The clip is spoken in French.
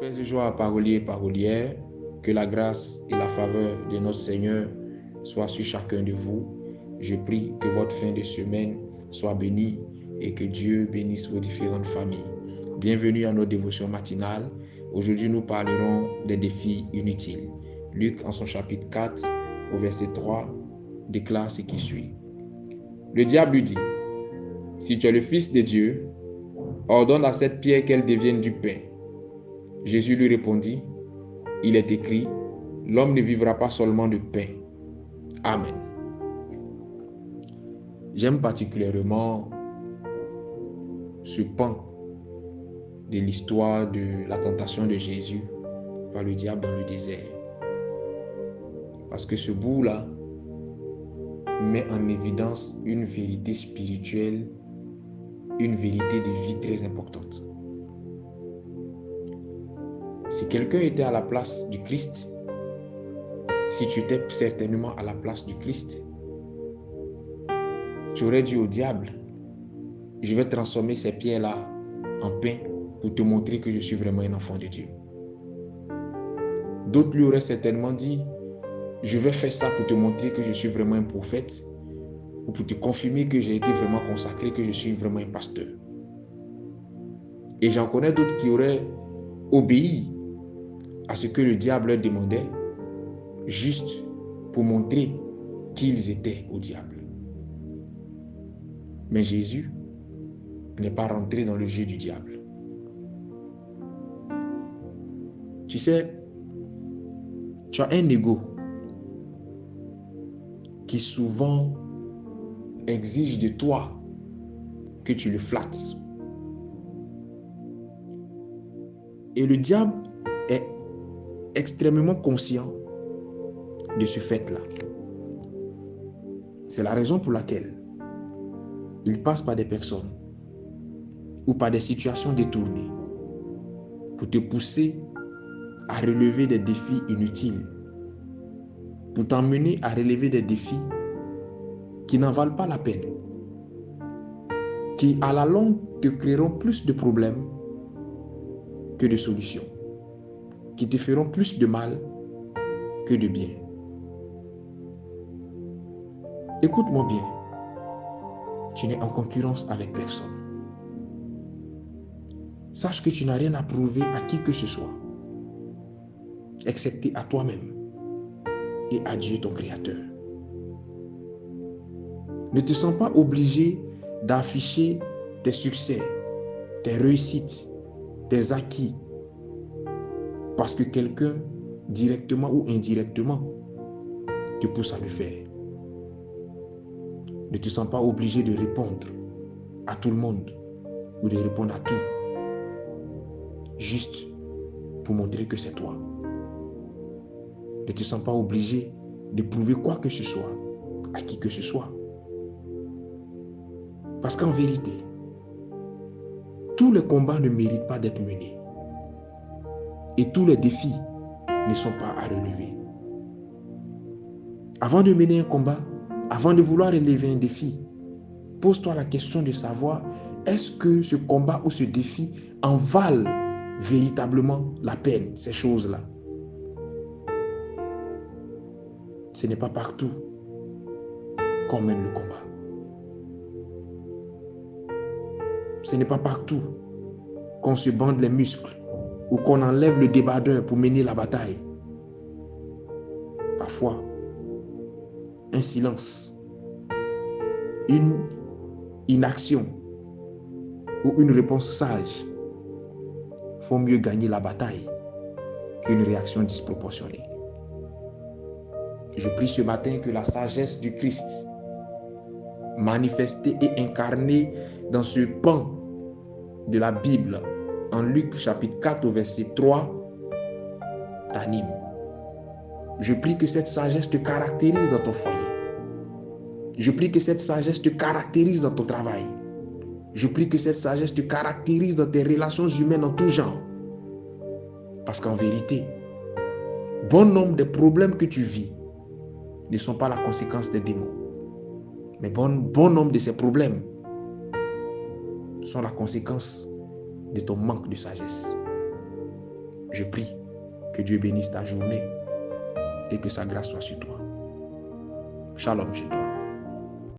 Paix et joie, paroliers et parolières, que la grâce et la faveur de notre Seigneur soient sur chacun de vous. Je prie que votre fin de semaine soit bénie et que Dieu bénisse vos différentes familles. Bienvenue à nos dévotions matinales. Aujourd'hui, nous parlerons des défis inutiles. Luc, en son chapitre 4, au verset 3, déclare ce qui suit. Le diable lui dit, « Si tu es le Fils de Dieu, ordonne à cette pierre qu'elle devienne du pain. » Jésus lui répondit, « Il est écrit, l'homme ne vivra pas seulement de pain. » Amen. J'aime particulièrement ce pan de l'histoire de la tentation de Jésus par le diable dans le désert. Parce que ce bout-là met en évidence une vérité spirituelle, une vérité de vie très importante. Si quelqu'un était à la place du Christ, si tu étais certainement à la place du Christ, tu aurais dit au diable, je vais transformer ces pierres-là en pain pour te montrer que je suis vraiment un enfant de Dieu. D'autres lui auraient certainement dit, je vais faire ça pour te montrer que je suis vraiment un prophète ou pour te confirmer que j'ai été vraiment consacré, que je suis vraiment un pasteur. Et j'en connais d'autres qui auraient obéi à ce que le diable leur demandait, juste pour montrer qu'ils étaient au diable. Mais Jésus n'est pas rentré dans le jeu du diable. Tu sais, tu as un ego qui souvent exige de toi que tu le flattes. Et le diable est extrêmement conscient de ce fait-là. C'est la raison pour laquelle il passe par des personnes ou par des situations détournées pour te pousser à relever des défis inutiles, pour t'emmener à relever des défis qui n'en valent pas la peine, qui à la longue te créeront plus de problèmes que de solutions, qui te feront plus de mal que de bien. Écoute-moi bien, tu n'es en concurrence avec personne. Sache que tu n'as rien à prouver à qui que ce soit, excepté à toi-même et à Dieu ton Créateur. Ne te sens pas obligé d'afficher tes succès, tes réussites, tes acquis, parce que quelqu'un, directement ou indirectement, te pousse à le faire. Ne te sens pas obligé de répondre à tout le monde ou de répondre à tout, juste pour montrer que c'est toi. Ne te sens pas obligé de prouver quoi que ce soit à qui que ce soit. Parce qu'en vérité, tous les combats ne méritent pas d'être menés. Et tous les défis ne sont pas à relever. Avant de mener un combat, avant de vouloir relever un défi, pose-toi la question de savoir, est-ce que ce combat ou ce défi en valent véritablement la peine, ces choses-là? Ce n'est pas partout qu'on mène le combat. Ce n'est pas partout qu'on se bande les muscles ou qu'on enlève le débardeur pour mener la bataille. Parfois, un silence, une inaction ou une réponse sage font mieux gagner la bataille qu'une réaction disproportionnée. Je prie ce matin que la sagesse du Christ, manifestée et incarnée dans ce pan de la Bible, en Luc chapitre 4 au verset 3, t'anime. Je prie que cette sagesse te caractérise dans ton foyer. Je prie que cette sagesse te caractérise dans ton travail. Je prie que cette sagesse te caractérise dans tes relations humaines en tout genre. Parce qu'en vérité, bon nombre des problèmes que tu vis ne sont pas la conséquence des démons. Mais bon nombre de ces problèmes sont la conséquence de ton manque de sagesse. Je prie que Dieu bénisse ta journée et que sa grâce soit sur toi. Shalom chez toi.